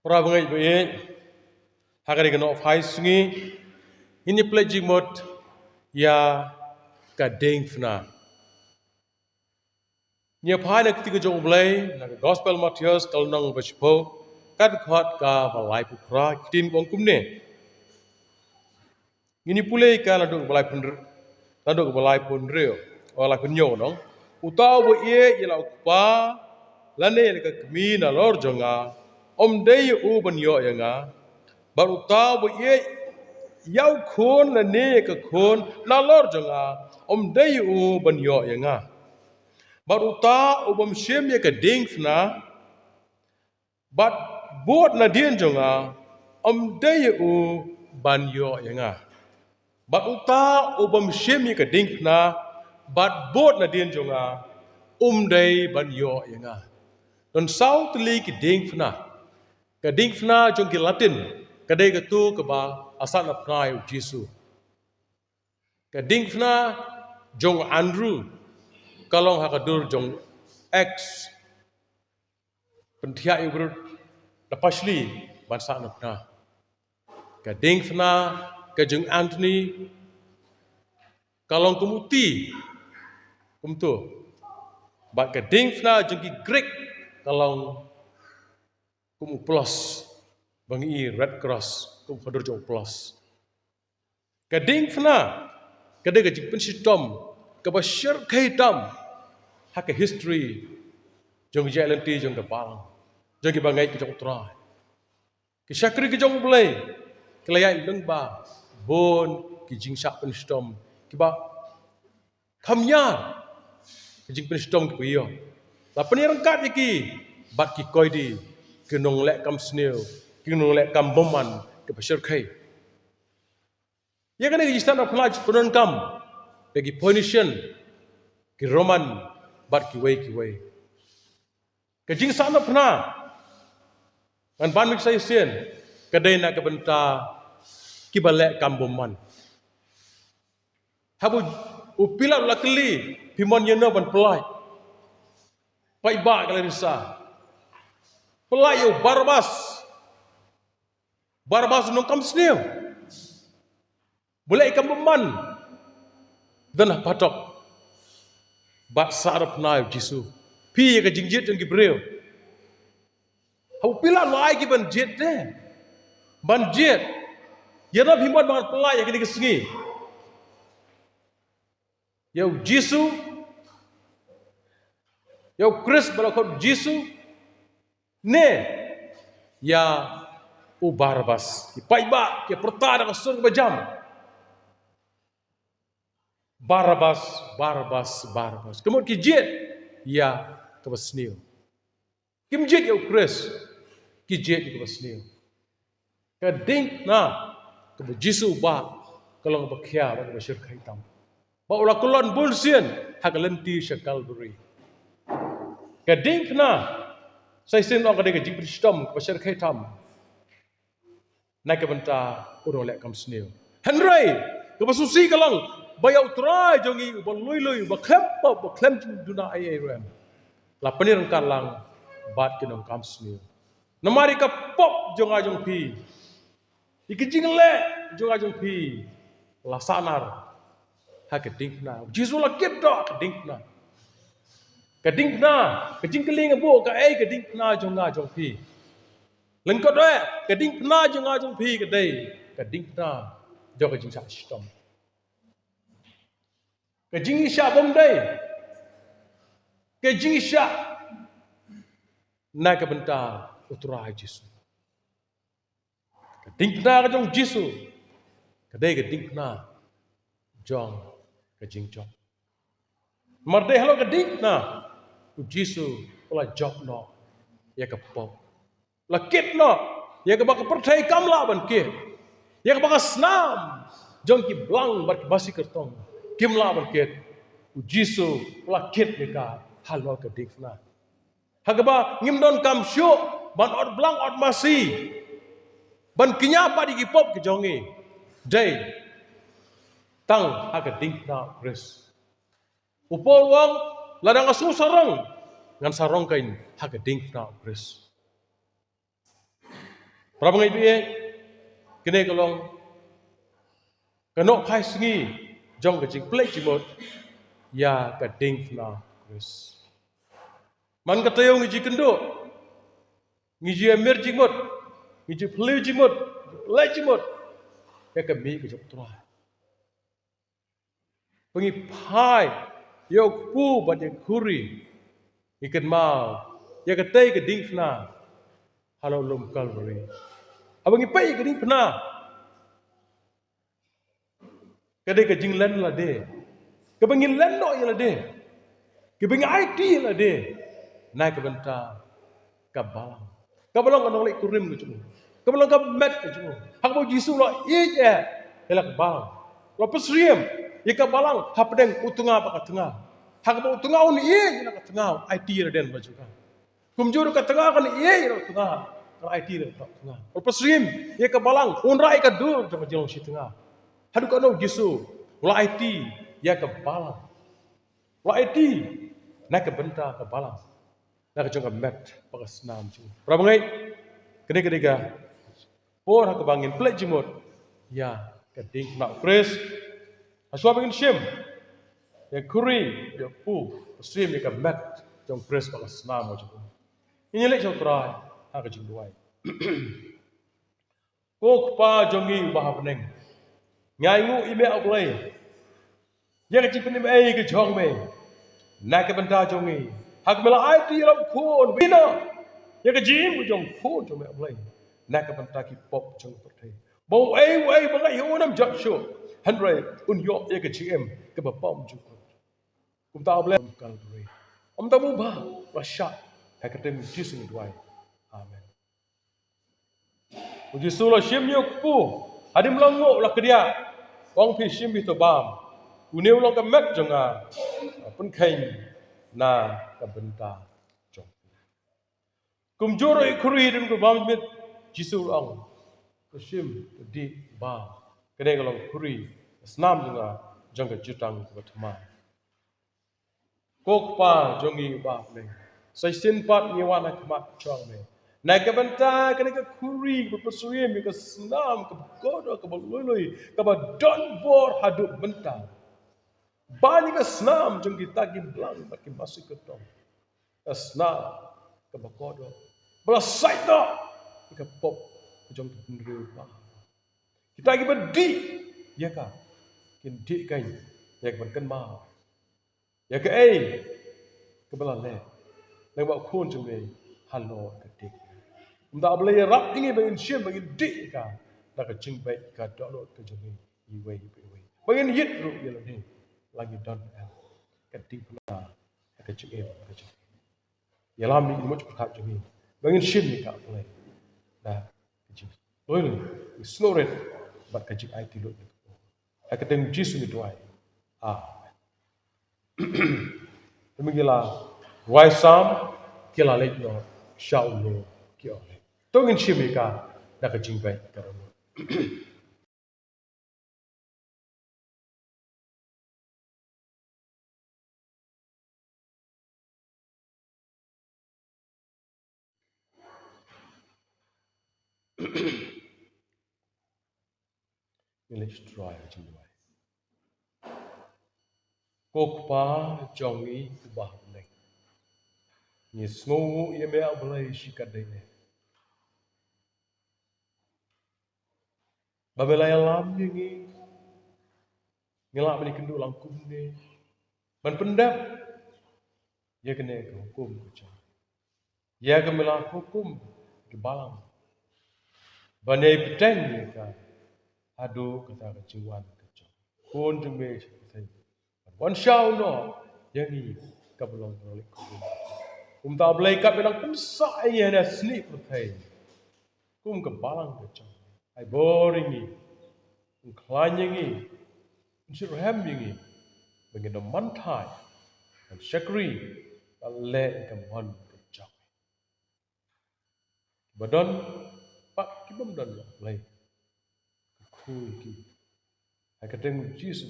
Prabangai baik, hakari kena ofai sungi, ini pledging mot ya ka diengphna. Nya phai nak tiga jong blai, nak Gospel Matthias kalau nang berspo, kad khat ka balai pukra kitin bong kumne. Ini pulai ka laduk balai pun reo, balai pun nyo nong. Utau bo ye yelau pa, lane ka kemi na lor jonga, dei u ban yo yanga. Baru tahu bo ye yau khôn lane ka khôn na lor jonga, dei u ban yo yanga. Baru tahu ubam shem ye ka diengphna, bat bot na dien jonga, dei u ban yo yanga. Bat uta ubam shem ye ka diengphna, bat bot na dien jonga, dei ban yo yanga. Dan sau teli ki diengphna. Ka diengphna jong ki Latin, kadai ka tu ka ba asan apnai u Jesu. Ka diengphna jong Andrew, kalong hakadur jong X, pentia ibrut dapasli bansa apna. Ka diengphna ka jong Anthony, kalong kumuti, kumtu. Ba ka diengphna jong ki Greg, kalong kumu plus bangi Red Cross kumu hadur jong plus. Ka diengphna kadai ka jing shitom ka ba shir kaitam hak history jong jalenti jong ka balang jong ki bangai ki jong tra. Ki syakri ki jong blai kelayai lengba bon ki jingshah shitom ki ba kamya ki jing shitom ki yo. La penirangkat ki bat ki koidi ki nong lek kam sneu ki nong lek kam boman ki pasir kai. Ya kan ki istan apnaj punon kam bagi Phoenician ki Roman bat ki wei. Ka jingshah apna kan ban mik sai sien kadai na ka benta ki balek kam boman. Habu upila lakli pimon yena ban pelai. Pai ba kala risa. Pelai yo Barbas nong kam sneu. Boleh ikam beman. Dan patok. Bat sarap na Jesu. Pi ka jingjit jong gibreu. Hau pila lai ki ban jet de. Ban jet. Ya rab himon bangat pelai ya kini kesengi. Yau Jesu. Yau Chris balakot Jesu. Ne. Ya u Barbas. Pai ba ke pertada ka sun bajam. Barbas. Kemudian ki jet ya ke basneu. Kim jet ya Chris. Ki jet ke basneu. Ka diengphna ke Jesu ba kalau bakhia ba syir khaitam. Ba ula kulon bulsien hak lenti syakal beri. Ka diengphna sai sin ong kadai ka jing pristom ke syir khaitam. Nak ke benta urang lek kam sneu. Henry ke basusi kalang bayau trai jongi ba lui ba klem duna ai rem. La penirang kalang bat ke nong kam sneu. Namari ka pop jong ajong pi. Iki jing le jong ajong pi. La sanar hak diengphna. Jesu la kep dok diengphna. Ka diengphna ka jing keling bu ka ai ka diengphna jong ajong pi. Lengkot doa ka diengphna jong ajong pi ka dei ka diengphna jong ka jingshah shitom. Ka jingshah bom dei. Ka jingshah na ka benta utura Jesu. Ka diengphna ka jong Jesu. Ka dei ka diengphna jong ka jingjong. Mardai halo ka diengphna u Jesu la job no ya ka pop. La kit no ya ka baka pertai kamla ban ke. Ya ka baka snam jong ki blang bat basi kertong. Kimla ban ke u Jesu la kit ne ka halo ka diengphna. Hagaba ngimdon kam syo ban od blang od masi. Ban kinyapa di gipop ke jongi. Dei tang hak diengphna Chris. Upol wang ladang asu sarang ngan sarong kain hak diengphna Chris. Prabangai biye kene kalong kanok phai sngi jong ka jing plek jimot ya ka diengphna Chris. Man ka tayo ngi jikendo ngi ji emer jimot ngi ji pleu jimot plek jimot ya ka mi ka jok tra. Pengi phai yok pu ba de kuri ikan mau ya ka tay ka diengphna halo lum Calvary. Abang ipai ka diengphna ka de ka jing len la de. Ka bangin len no ya la de. Ka bangin IT la de. Nai ka benta ka balang. Ka balang ka nolak kurim ka cuma. Ka balang ka met ka cuma. Hak mau Jisu la iya ya ka balang. Lo pesriem ya ka balang hapdeng utunga pa ka tengah. Hak mau utunga un iya ya ka tengah IT la den ba juga. Kumjur ka tengah kan iya ya ka tengah. Kalau IT la ka tengah. Lo pesriem ya ka balang un rai ka dur jama jelong si tengah. Hadu ka no Jisu la IT ya ka balang. La IT na ka benta ka balang. Na ka jong ka met pa ka senam cuma. Prabangai kene-kene por hak bangin plek jimot ya ka diengphna Chris aswa bangin shim ya kuri ya pu stream ya ka met jong Chris pa sna mo jong ini lek jong trai ha ka jing duai ko pa jongi ba hapneng ngai ngu ime ablai ya ka jing penim ai ka jong me na ka benta jongi hak mela ai ti ram khon bina ya ka jing jong khon jong me ablai na ka benta ki pop jong perthai bau ai bangai ho nam jak sho handrai un yo ya ka gm ka ba pom ju kum ta ablai Calvary om ta mu ba rasha ha ka tem Jisu ni duai amen Jisu la shim yok pu adim lango la kedia wang pi shim bi to bam uneu lo ka met jonga pun khain na ka benta jong kum joro ikuri dun ko bam mit Jisu ang ko shim di ba kene ko long kuri snam jonga jonga jutang ko thama kok pa jongi ba ne sai sin pat ni wana kmat chong me na ka benta kene ka kuri ko pasuye mi ka snam ka godo ka boloi ka ba don bor hadu benta bani ka snam jongi tagi blang ba ki masuk ke tong ka snam ka ba godo bala sai do ka pop jong ndru ba kita lagi berdi ya ka kin di kai ya ka kan ma ya ka ai ka bala le le ba khon jong me halo ka dik da bla ya rap ingi bangin shem bangin di ka da ka jing bai ka do lo ka jong yi wei bangin yit ru ya lo ni lagi don ka dik na ka jing ka jing ya lam ni mo ka jong ni bangin shem ni ka bla da ka jing loi ni slow red ba ka jing ai ti lo ka tem Jisu ni doai Demikianlah wai sam kila lek no shau no kio le. Tongin shimika na ka jingbai karamo. Let's try jingbai. Kokpa jongi kubah lek. Ni sngu ye me ablai shikadai. Babela lam ni ngelak beli kendu langkum ni. Man pendap ye kena hukum kucang. Ye kemela hukum ke balang. Banai peteng ni ka. Adu kata kejiwan kecang. Pun jumbe sai. Wan shau no yangi kabelong rolik kum. Ta blai kat belang kum sa ye na sni perthai. Kum ke balang kecang. Ai boring ni. Kum klanyi ni. Shirham ni. Bangin mantai. Dan syakri le ke wan kecang. Badan pak kibam dan blai. Cool ki. Ai kadang Jisu